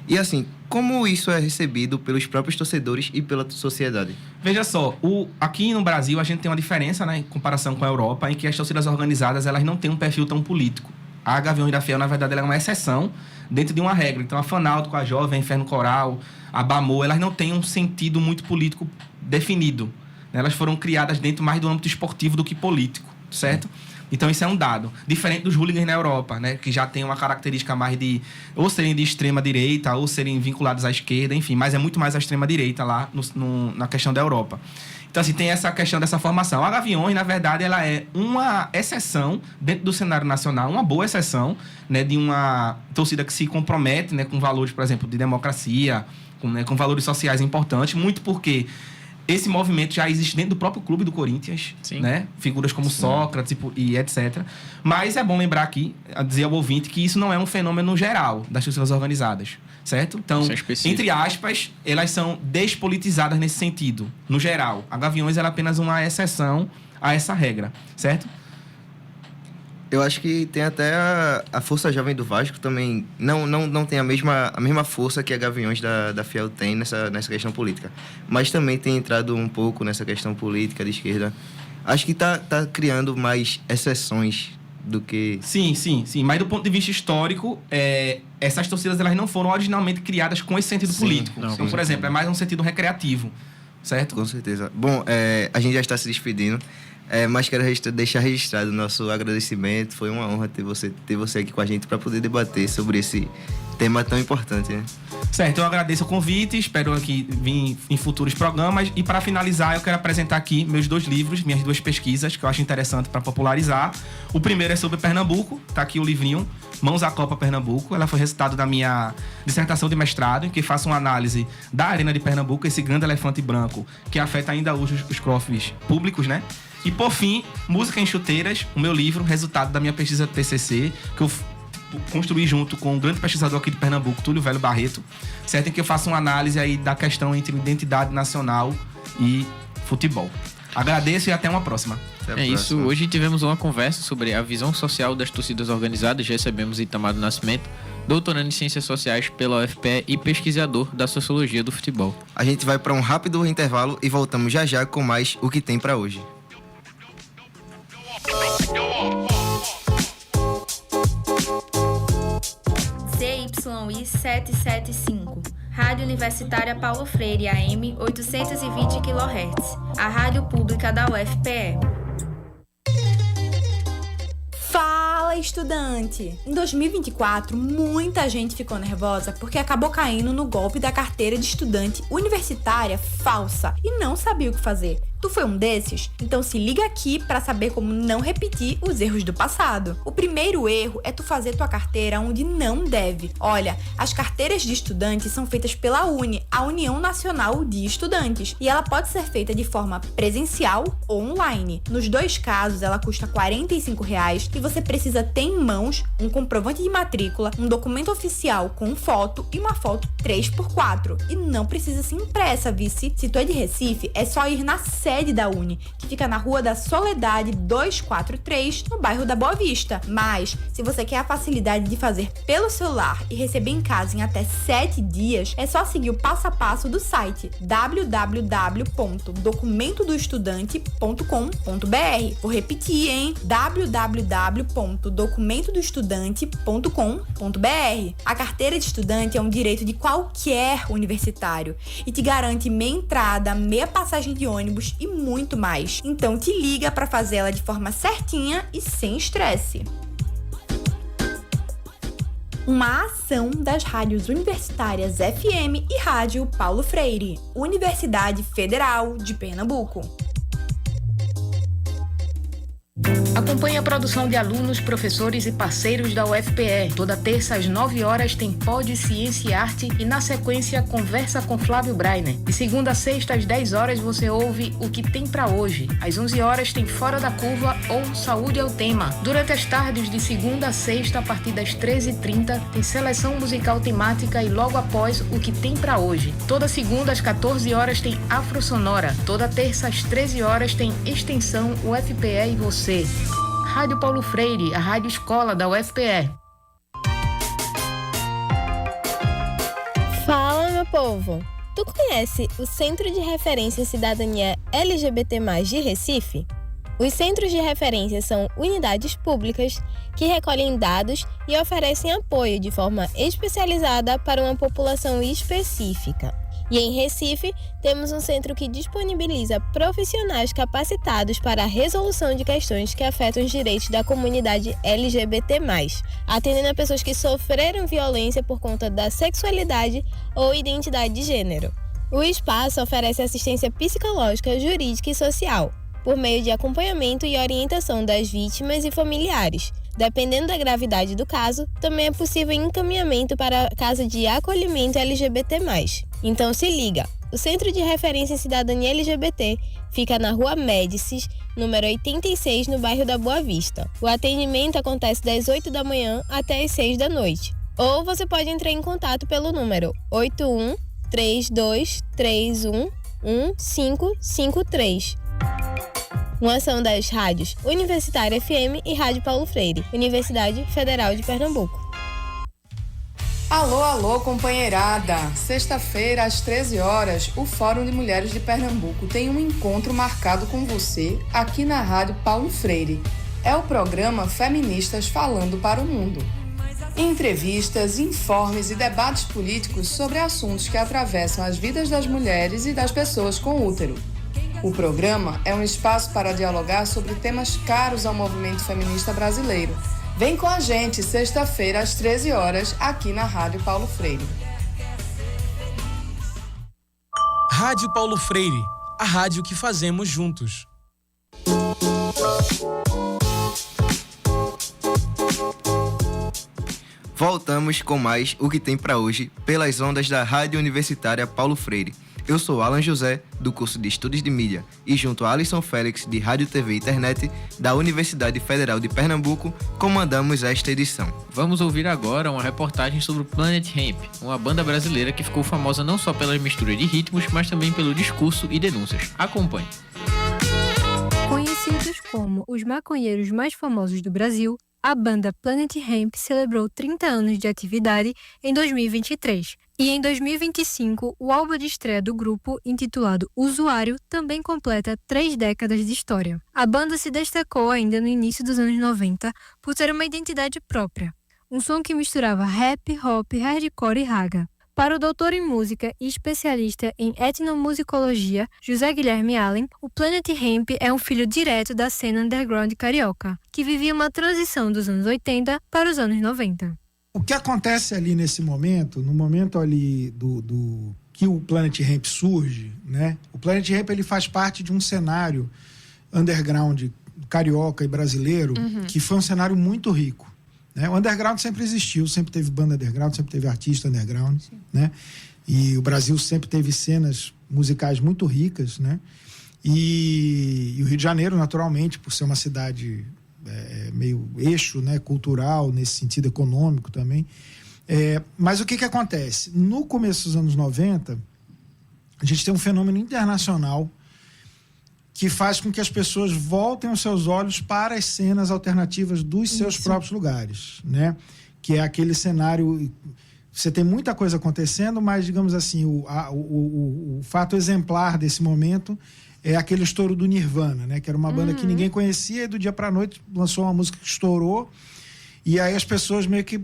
E assim, como isso é recebido pelos próprios torcedores e pela sociedade? Veja só, aqui no Brasil a gente tem uma diferença, né, em comparação com a Europa, em que as torcidas organizadas elas não têm um perfil tão político. A Gaviões da Fiel, na verdade, ela é uma exceção dentro de uma regra. Então, a Fanáutico, a Jovem, a Inferno Coral, a Bamor, elas não têm um sentido muito político definido. Elas foram criadas dentro mais do âmbito esportivo do que político, certo? Então, isso é um dado. Diferente dos hooligans na Europa, né? Que já tem uma característica mais de ou serem de extrema-direita ou serem vinculados à esquerda, enfim. Mas é muito mais à extrema-direita lá na questão da Europa. Então, assim, tem essa questão dessa formação. A Gaviões, na verdade, ela é uma exceção dentro do cenário nacional, uma boa exceção, né, de uma torcida que se compromete, né, com valores, por exemplo, de democracia, com valores sociais importantes, muito porque esse movimento já existe dentro do próprio clube do Corinthians, né? Figuras como Sócrates e etc. Mas é bom lembrar aqui, a dizer ao ouvinte, que isso não é um fenômeno geral das torcidas organizadas, certo? Então, entre aspas, elas são despolitizadas nesse sentido, no geral. A Gaviões é apenas uma exceção a essa regra, certo? Eu acho que tem até a Força Jovem do Vasco também não tem a mesma força que a Gaviões da Fiel tem nessa questão política. Mas também tem entrado um pouco nessa questão política de esquerda. Acho que tá criando mais exceções do que... Sim. Mas do ponto de vista histórico, essas torcidas elas não foram originalmente criadas com esse sentido político. Então, por exemplo, é mais um sentido recreativo, certo? Com certeza. Bom, a gente já está se despedindo. Mas quero deixar registrado o nosso agradecimento. Foi uma honra ter você aqui com a gente para poder debater sobre esse tema tão importante, né? Certo, eu agradeço o convite, espero aqui vir em futuros programas. E para finalizar, eu quero apresentar aqui meus 2 livros, minhas 2 pesquisas que eu acho interessante para popularizar. O primeiro é sobre Pernambuco, tá aqui o livrinho Mãos à Copa Pernambuco. Ela foi resultado da minha dissertação de mestrado, em que faço uma análise da Arena de Pernambuco, esse grande elefante branco que afeta ainda hoje os cofres públicos, né? E, por fim, Música em Chuteiras, o meu livro, resultado da minha pesquisa do TCC, que eu construí junto com um grande pesquisador aqui de Pernambuco, Túlio Velho Barreto, certo? Em que eu faço uma análise aí da questão entre identidade nacional e futebol. Agradeço e até uma próxima. Isso, hoje tivemos uma conversa sobre a visão social das torcidas organizadas. Recebemos Itamar do Nascimento, doutorando em Ciências Sociais pela UFPE e pesquisador da Sociologia do Futebol. A gente vai para um rápido intervalo e voltamos já já com mais O Que Tem Pra Hoje. ZYI 775, Rádio Universitária Paulo Freire AM 820 kHz, a rádio pública da UFPE. Fala, estudante! Em 2024, muita gente ficou nervosa porque acabou caindo no golpe da carteira de estudante universitária falsa e não sabia o que fazer. Tu foi um desses? Então se liga aqui para saber como não repetir os erros do passado. O primeiro erro é tu fazer tua carteira onde não deve. Olha, as carteiras de estudante são feitas pela UNE, a União Nacional de Estudantes, e ela pode ser feita de forma presencial ou online. Nos dois casos, ela custa R$ 45 e você precisa ter em mãos um comprovante de matrícula, um documento oficial com foto e uma foto 3x4. E não precisa ser impressa, vice. Se tu é de Recife, é só ir na sede da UNE, que fica na Rua da Soledade 243, no bairro da Boa Vista. Mas, se você quer a facilidade de fazer pelo celular e receber em casa em até 7 dias, é só seguir o passo a passo do site www.documentodoestudante.com.br. Vou repetir, hein? www.documentodoestudante.com.br. A carteira de estudante é um direito de qualquer universitário e te garante meia entrada, meia passagem de ônibus e muito mais. Então te liga para fazer ela de forma certinha e sem estresse. Uma ação das rádios universitárias FM e Rádio Paulo Freire, Universidade Federal de Pernambuco. Acompanhe a produção de alunos, professores e parceiros da UFPE. Toda terça às 9 horas tem Pod Ciência e Arte e na sequência Conversa com Flávio Breiner. De segunda a sexta às 10 horas você ouve O que tem pra hoje. Às 11 horas tem Fora da Curva ou Saúde é o Tema. Durante as tardes de segunda a sexta, a partir das 13h30, tem seleção musical temática e logo após O que tem pra hoje. Toda segunda às 14 horas tem Afro Sonora. Toda terça às 13 horas tem Extensão UFPE e Você. Rádio Paulo Freire, a rádio escola da UFPE. Fala, meu povo! Tu conhece o Centro de Referência em Cidadania LGBT+, de Recife? Os centros de referência são unidades públicas que recolhem dados e oferecem apoio de forma especializada para uma população específica. E em Recife, temos um centro que disponibiliza profissionais capacitados para a resolução de questões que afetam os direitos da comunidade LGBT+, atendendo a pessoas que sofreram violência por conta da sexualidade ou identidade de gênero. O espaço oferece assistência psicológica, jurídica e social, por meio de acompanhamento e orientação das vítimas e familiares. Dependendo da gravidade do caso, também é possível encaminhamento para a casa de acolhimento LGBT+. Então se liga, o Centro de Referência em Cidadania LGBT fica na Rua Médicis, número 86, no bairro da Boa Vista. O atendimento acontece das 8 da manhã até as 6 da noite. Ou você pode entrar em contato pelo número 81-3231-1553. Uma ação das rádios Universitária FM e Rádio Paulo Freire, Universidade Federal de Pernambuco. Alô, alô, companheirada! Sexta-feira, às 13 horas, o Fórum de Mulheres de Pernambuco tem um encontro marcado com você aqui na Rádio Paulo Freire. É o programa Feministas Falando para o Mundo. Entrevistas, informes e debates políticos sobre assuntos que atravessam as vidas das mulheres e das pessoas com útero. O programa é um espaço para dialogar sobre temas caros ao movimento feminista brasileiro. Vem com a gente, sexta-feira, às 13 horas, aqui na Rádio Paulo Freire. Rádio Paulo Freire, a rádio que fazemos juntos. Voltamos com mais O que tem pra hoje, pelas ondas da Rádio Universitária Paulo Freire. Eu sou Alan José, do curso de Estudos de Mídia, e junto a Alisson Félix, de Rádio, TV e Internet, da Universidade Federal de Pernambuco, comandamos esta edição. Vamos ouvir agora uma reportagem sobre o Planet Hemp, uma banda brasileira que ficou famosa não só pela mistura de ritmos, mas também pelo discurso e denúncias. Acompanhe. Conhecidos como os maconheiros mais famosos do Brasil, a banda Planet Hemp celebrou 30 anos de atividade em 2023. E em 2025, o álbum de estreia do grupo, intitulado Usuário, também completa 3 décadas de história. A banda se destacou ainda no início dos anos 90 por ter uma identidade própria, um som que misturava rap, hop, hardcore e raga. Para o doutor em música e especialista em etnomusicologia, José Guilherme Allen, o Planet Hemp é um filho direto da cena underground carioca, que vivia uma transição dos anos 80 para os anos 90. O que acontece ali nesse momento, no momento ali do que o Planet Hemp surge, né? O Planet Hemp ele faz parte de um cenário underground carioca e brasileiro, que foi um cenário muito rico, né? O underground sempre existiu, sempre teve banda underground, sempre teve artista underground, né? E o Brasil sempre teve cenas musicais muito ricas, né? E o Rio de Janeiro, naturalmente, por ser uma cidade meio eixo, né, cultural, nesse sentido econômico também. Mas o que acontece? No começo dos anos 90, a gente tem um fenômeno internacional que faz com que as pessoas voltem os seus olhos para as cenas alternativas dos seus próprios lugares, né? Que é aquele cenário... Você tem muita coisa acontecendo, mas, digamos assim, o fato exemplar desse momento é aquele estouro do Nirvana, né? Que era uma banda que ninguém conhecia e do dia para a noite lançou uma música que estourou. E aí as pessoas meio que,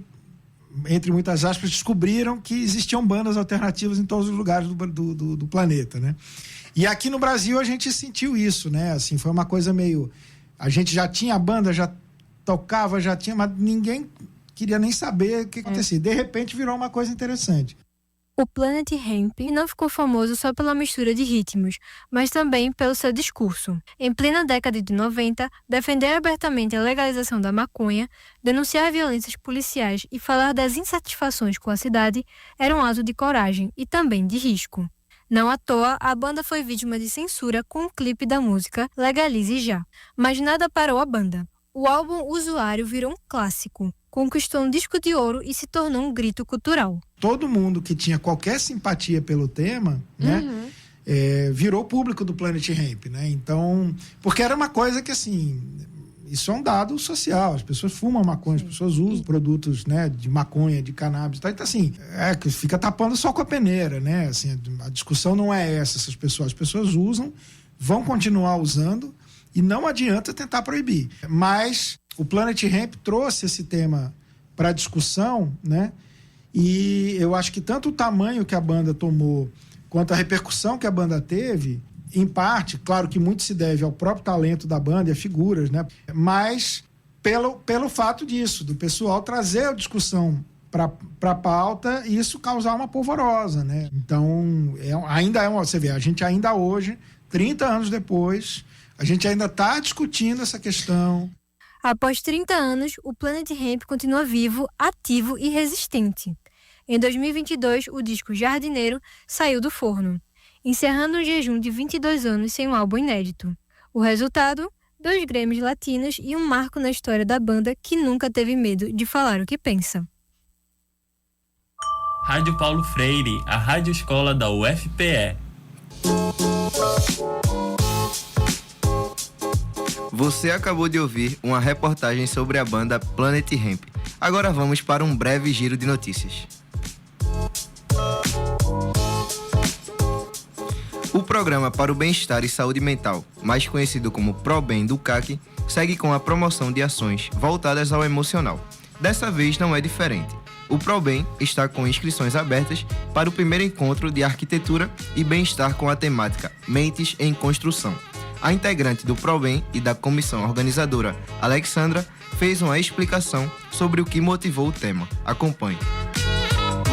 entre muitas aspas, descobriram que existiam bandas alternativas em todos os lugares do planeta, né? E aqui no Brasil a gente sentiu isso, né? Assim, foi uma coisa meio... A gente já tinha a banda, já tocava, já tinha... Mas ninguém queria nem saber o que acontecia. De repente virou uma coisa interessante. O Planet Hemp não ficou famoso só pela mistura de ritmos, mas também pelo seu discurso. Em plena década de 90, defender abertamente a legalização da maconha, denunciar violências policiais e falar das insatisfações com a cidade era um ato de coragem e também de risco. Não à toa, a banda foi vítima de censura com o clipe da música Legalize Já. Mas nada parou a banda. O álbum Usuário virou um clássico, conquistou um disco de ouro e se tornou um grito cultural. Todo mundo que tinha qualquer simpatia pelo tema, né, virou público do Planet Hemp, né? Então, porque era uma coisa que, assim, isso é um dado social. As pessoas fumam maconha, as pessoas usam produtos, né, de maconha, de cannabis. Então, assim, que fica tapando só com a peneira, né? Assim, a discussão não é essa. As pessoas usam, vão continuar usando e não adianta tentar proibir. Mas o Planet Hemp trouxe esse tema para discussão, né? E eu acho que tanto o tamanho que a banda tomou quanto a repercussão que a banda teve, em parte, claro que muito se deve ao próprio talento da banda e a figuras, né? Mas pelo fato disso, do pessoal trazer a discussão para a pauta e isso causar uma polvorosa, né? Então, você vê, a gente ainda hoje, 30 anos depois, a gente ainda está discutindo essa questão. Após 30 anos, o Planet Hemp continua vivo, ativo e resistente. Em 2022, o disco Jardineiro saiu do forno, encerrando um jejum de 22 anos sem um álbum inédito. O resultado? 2 Grammys latinos e um marco na história da banda que nunca teve medo de falar o que pensa. Rádio Paulo Freire, a rádio escola da UFPE. Você acabou de ouvir uma reportagem sobre a banda Planet Hemp. Agora vamos para um breve giro de notícias. O Programa para o Bem-Estar e Saúde Mental, mais conhecido como ProBem do CAC, segue com a promoção de ações voltadas ao emocional. Dessa vez não é diferente. O ProBem está com inscrições abertas para o primeiro encontro de arquitetura e bem-estar com a temática Mentes em Construção. A integrante do ProBem e da comissão organizadora, Alexandra, fez uma explicação sobre o que motivou o tema. Acompanhe.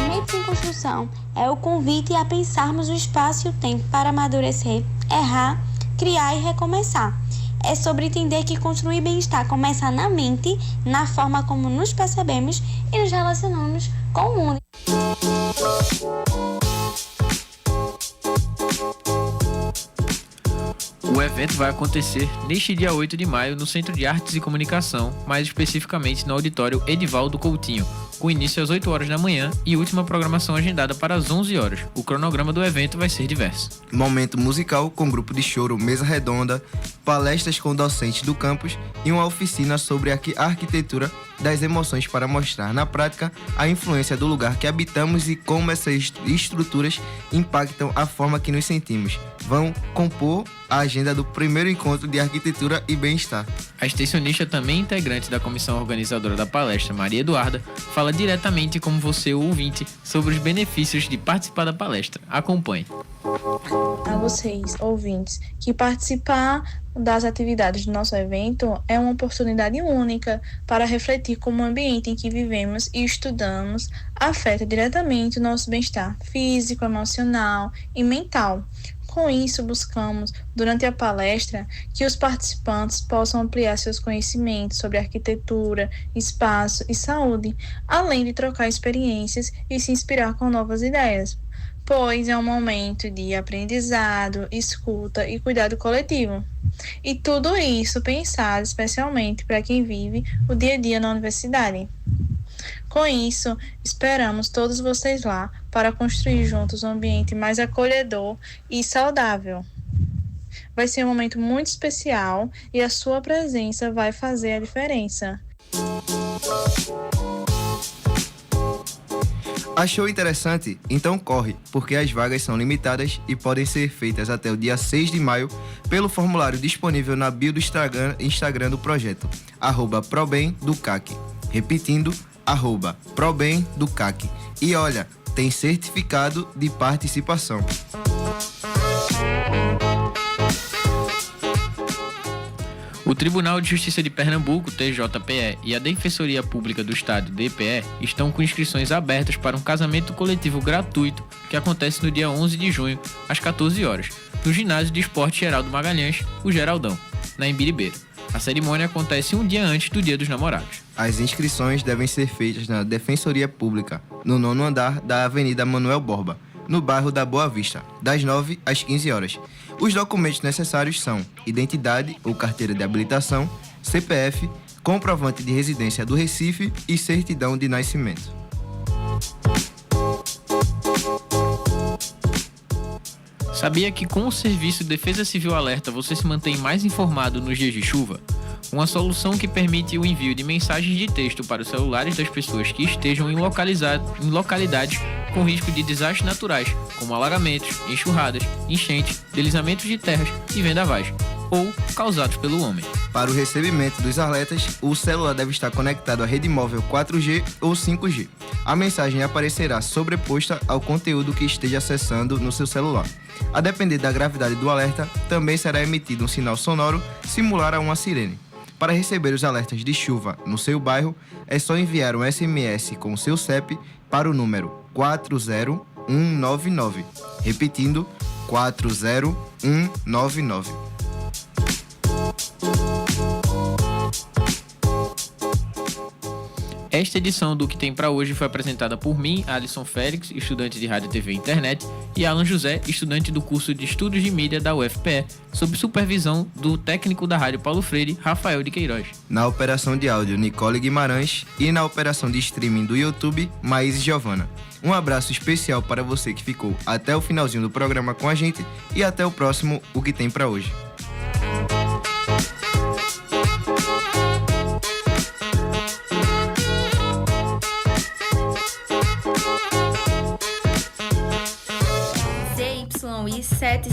Mentes em Construção é o convite a pensarmos o espaço e o tempo para amadurecer, errar, criar e recomeçar. É sobre entender que construir bem-estar começa na mente, na forma como nos percebemos e nos relacionamos com o mundo. O evento vai acontecer neste dia 8 de maio no Centro de Artes e Comunicação, mais especificamente no auditório Edivaldo Coutinho, com início às 8 horas da manhã e última programação agendada para as 11 horas. O cronograma do evento vai ser diverso. Momento musical com grupo de choro, mesa redonda, palestras com docentes do campus e uma oficina sobre a arquitetura das emoções para mostrar na prática a influência do lugar que habitamos e como essas estruturas impactam a forma que nos sentimos. Vão compor a agenda do primeiro encontro de arquitetura e bem-estar. A extensionista, também integrante da comissão organizadora da palestra, Maria Eduarda, fala diretamente como você, o ouvinte, sobre os benefícios de participar da palestra. Acompanhe. A vocês, ouvintes, que participar das atividades do nosso evento é uma oportunidade única para refletir como o ambiente em que vivemos e estudamos afeta diretamente o nosso bem-estar físico, emocional e mental. Com isso, buscamos, durante a palestra, que os participantes possam ampliar seus conhecimentos sobre arquitetura, espaço e saúde, além de trocar experiências e se inspirar com novas ideias, pois é um momento de aprendizado, escuta e cuidado coletivo. E tudo isso pensado especialmente para quem vive o dia a dia na universidade. Com isso, esperamos todos vocês lá para construir juntos um ambiente mais acolhedor e saudável. Vai ser um momento muito especial e a sua presença vai fazer a diferença. Achou interessante? Então corre, porque as vagas são limitadas e podem ser feitas até o dia 6 de maio pelo formulário disponível na bio do Instagram do projeto, @probemdocac. Repetindo, @probemdocac. E olha, tem certificado de participação. O Tribunal de Justiça de Pernambuco, TJPE, e a Defensoria Pública do Estado, DPE, estão com inscrições abertas para um casamento coletivo gratuito que acontece no dia 11 de junho, às 14 horas, no Ginásio de Esporte Geraldo Magalhães, o Geraldão, na Embiribeira. A cerimônia acontece um dia antes do Dia dos Namorados. As inscrições devem ser feitas na Defensoria Pública, no 9º andar da Avenida Manuel Borba, no bairro da Boa Vista, das 9 às 15 horas. Os documentos necessários são identidade ou carteira de habilitação, CPF, comprovante de residência do Recife e certidão de nascimento. Sabia que com o serviço Defesa Civil Alerta você se mantém mais informado nos dias de chuva? Uma solução que permite o envio de mensagens de texto para os celulares das pessoas que estejam em localidades com risco de desastres naturais, como alagamentos, enxurradas, enchentes, deslizamentos de terras e vendavais, ou causados pelo homem. Para o recebimento dos alertas, o celular deve estar conectado à rede móvel 4G ou 5G. A mensagem aparecerá sobreposta ao conteúdo que esteja acessando no seu celular. A depender da gravidade do alerta, também será emitido um sinal sonoro similar a uma sirene. Para receber os alertas de chuva no seu bairro, é só enviar um SMS com o seu CEP para o número 40199. Repetindo, 40199. Esta edição do Que Tem Pra Hoje foi apresentada por mim, Alisson Félix, estudante de Rádio, TV e Internet, e Alan José, estudante do curso de Estudos de Mídia da UFPE, sob supervisão do técnico da Rádio Paulo Freire, Rafael de Queiroz. Na operação de áudio, Nicole Guimarães, e na operação de streaming do YouTube, Maíse Giovana. Um abraço especial para você que ficou até o finalzinho do programa com a gente e até o próximo O Que Tem Pra Hoje. ZYI 77